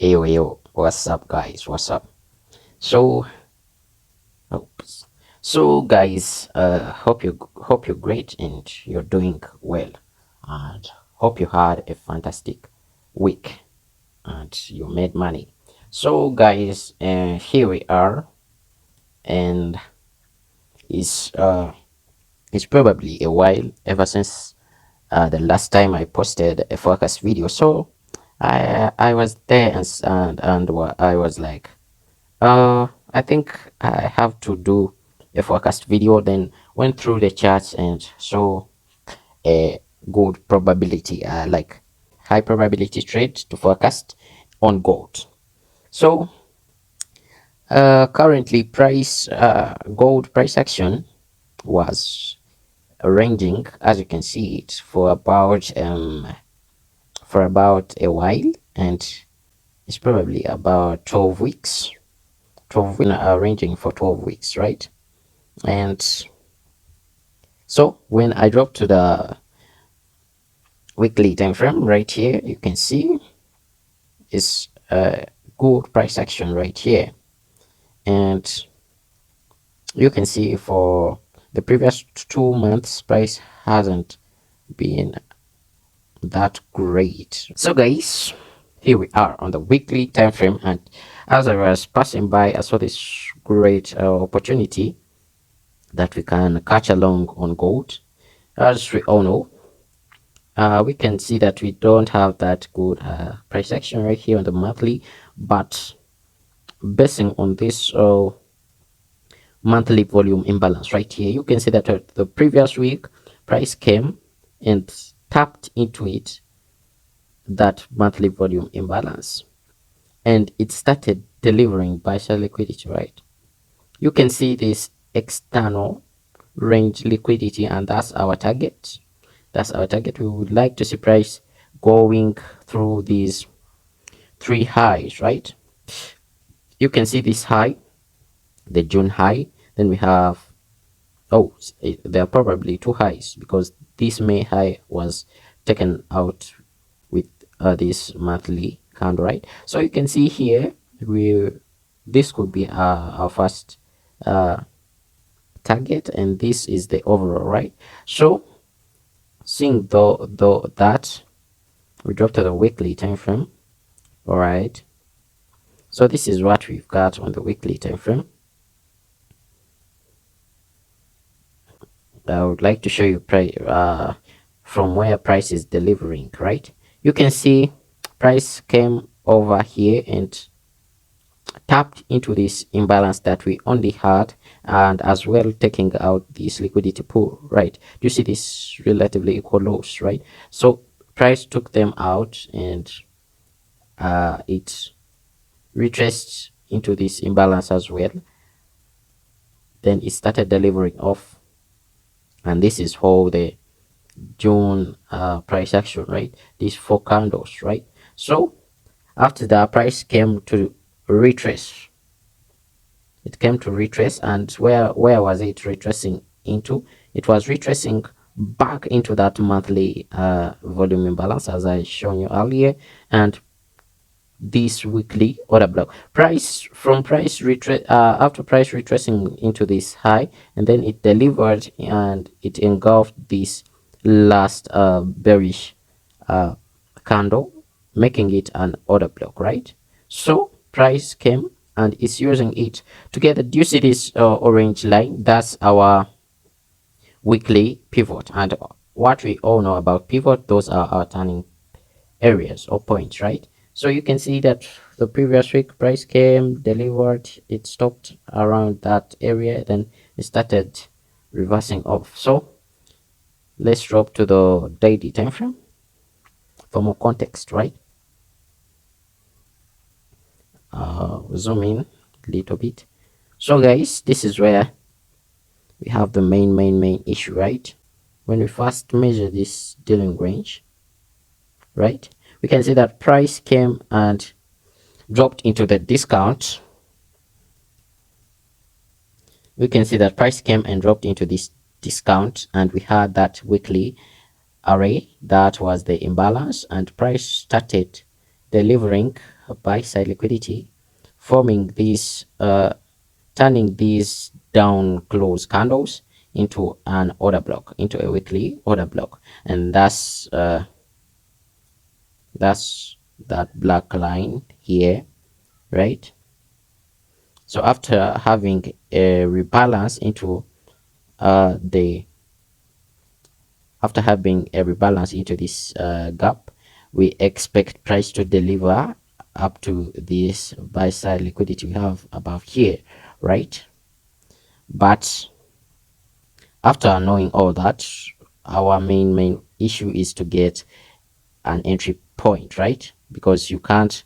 Yo, what's up, guys? What's up? So, oops. So, guys, hope you're great and you're doing well, and hope you had a fantastic week and you made money. So, guys, here we are, and it's uh, it's probably a while ever since the last time I posted a forecast video. So, I was there and I was like, I think I have to do a forecast video. Then went through the charts and saw a good probability, like high probability trade to forecast on gold. So currently, gold price action was ranging, as you can see it, for about a while, and it's probably about 12 weeks. 12 ranging for 12 weeks, right? And so when I drop to the weekly time frame right here, you can see it's a good price action right here. And you can see for the previous 2 months, price hasn't been that great. So guys, here we are on the weekly time frame, and as I was passing by, I saw this great opportunity that we can catch along on gold. As we all know, we can see that we don't have that good price action right here on the monthly, but basing on this monthly volume imbalance right here, you can see that the previous week price came and tapped into it, that monthly volume imbalance, and it started delivering buy side liquidity, right? You can see this external range liquidity, and that's our target. We would like to see price going through these three highs, right? You can see this high, the June high. Then we have, there are probably two highs because this May high was taken out with this monthly candle, right? So you can see here, this could be our first target, and this is the overall, right? So seeing though that, we drop to the weekly time frame. All right, so this is what we've got on the weekly time frame. I would like to show you from where price is delivering, right? You can see price came over here and tapped into this imbalance that we only had, and as well taking out this liquidity pool, right? You see this relatively equal lows, right? So price took them out, and it retraced into this imbalance as well. Then it started delivering off, and this is how the June price action, right? These four candles, right? So after that, price came to retrace. It came to retrace, and where was it retracing into? It was retracing back into that monthly volume imbalance, as I shown you earlier, and this weekly order block. After price retracing into this high, and then it delivered and it engulfed this last bearish candle, making it an order block, right? So price came and it's using it together. Do you see this orange line? That's our weekly pivot, and what we all know about pivot, those are our turning areas or points, right? So you can see that the previous week price came, delivered, it stopped around that area, then it started reversing off. So let's drop to the daily time frame for more context, right? Zoom in a little bit. So guys, this is where we have the main issue, right? When we first measure this dealing range, right, we can see that price came and dropped into the discount. We can see that price came and dropped into this discount, and we had that weekly array that was the imbalance, and price started delivering buy side liquidity, forming these turning these down close candles into an order block, into a weekly order block, and that's that black line here, right? So after having a rebalance into the after having a rebalance into this gap, we expect price to deliver up to this buy side liquidity we have above here, right? But after knowing all that, our main issue is to get an entry point, right? Because you can't,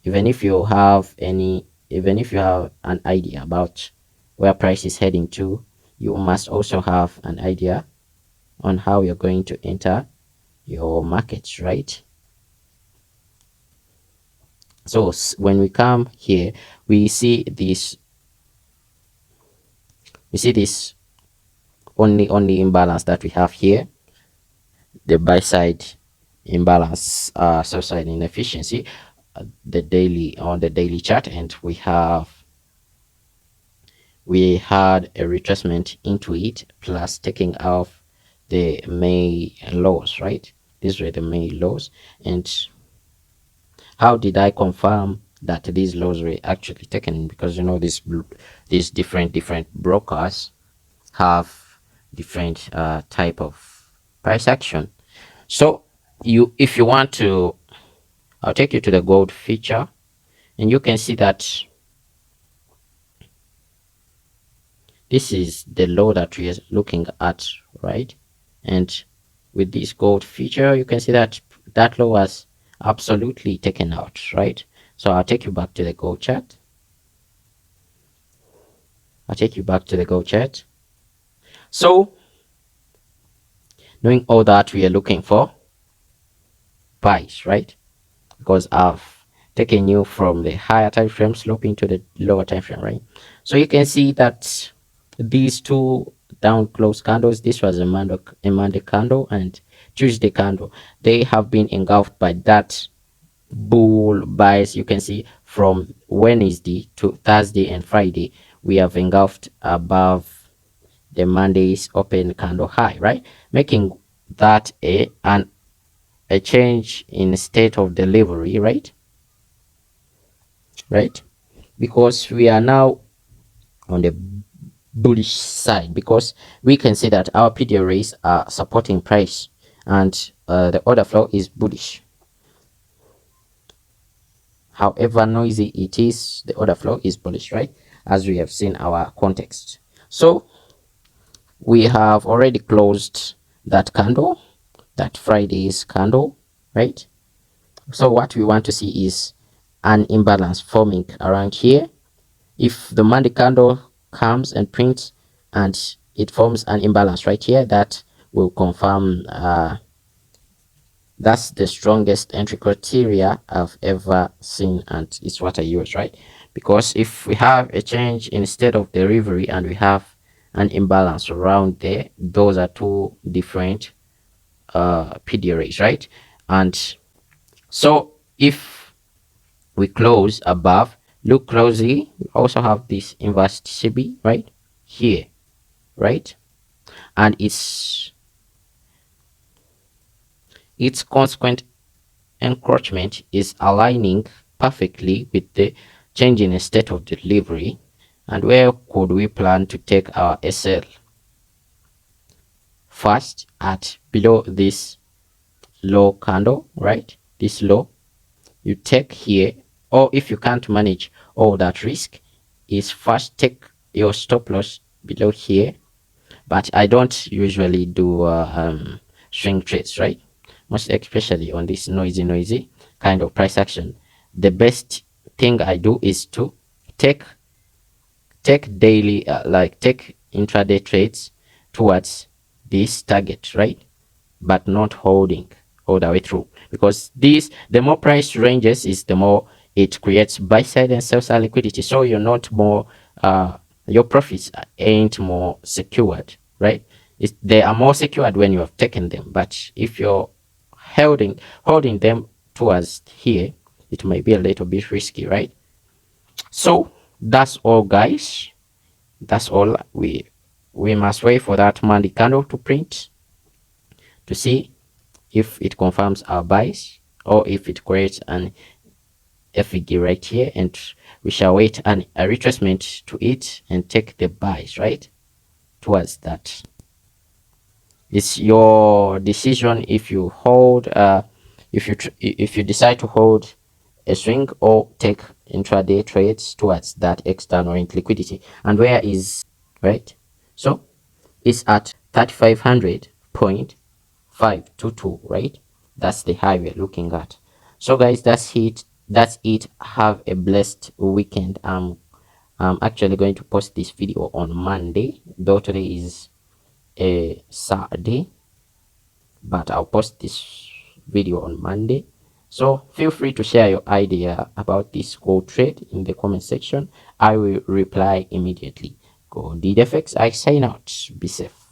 even if you have an idea about where price is heading to, you must also have an idea on how you're going to enter your markets, right? So when we come here, we see this only imbalance that we have here, the buy side imbalance, sell side inefficiency, the daily on the daily chart, and we had a retracement into it, plus taking off the May lows, right? These were the May lows. And how did I confirm that these lows were actually taken? Because these different brokers have different type of price action. So if you want to, I'll take you to the gold feature, and you can see that this is the low that we are looking at, right? And with this gold feature, you can see that that low was absolutely taken out, right? So I'll take you back to the gold chart. So knowing all that, we are looking for buys, right? Because I've taken you from the higher time frame sloping to the lower time frame, right? So you can see that these two down close candles, this was a Monday candle and Tuesday candle, they have been engulfed by that bull buys. You can see from Wednesday to Thursday and Friday, we have engulfed above the Monday's open candle high, right? Making that a change in state of delivery, right? Because we are now on the bullish side, because we can see that our PDA rays are supporting price, and the order flow is bullish. However noisy it is, the order flow is bullish, right? As we have seen our context. So we have already closed that candle, that Friday's candle, right? So what we want to see is an imbalance forming around here. If the Monday candle comes and prints and it forms an imbalance right here, that will confirm that's the strongest entry criteria I've ever seen, and it's what I use, right? Because if we have a change instead of delivery and we have an imbalance around there, those are two different PDRAs, right? And so if we close above, look closely, we also have this inverse CB right here, right? And its consequent encroachment is aligning perfectly with the changing state of delivery. And where could we plan to take our SL? First, at below this low candle, right? This low, you take here, or if you can't manage all that risk, is first take your stop loss below here. But I don't usually do swing trades, right? Most especially on this noisy kind of price action. The best thing I do is to take daily, like take intraday trades towards this target, right? But not holding all the way through, because the more price ranges is the more it creates buy side and sell side liquidity. So you're not more your profits ain't more secured, right? They are more secured when you have taken them, but if you're holding them towards here, it might be a little bit risky, right? So that's all, guys. That's all. We must wait for that Monday candle to print to see if it confirms our buys or if it creates an FEG right here, and we shall wait a retracement to it and take the buys right towards that. It's your decision if you hold if you decide to hold a swing or take intraday trades towards that external liquidity. And where is right? So it's at 3500.522, right? That's the high we're looking at. So guys, that's it. Have a blessed weekend. I'm actually going to post this video on Monday, though today is a Saturday, but I'll post this video on Monday. So feel free to share your idea about this gold trade in the comment section. I will reply immediately. Go did Thnks. I sign out. Be safe.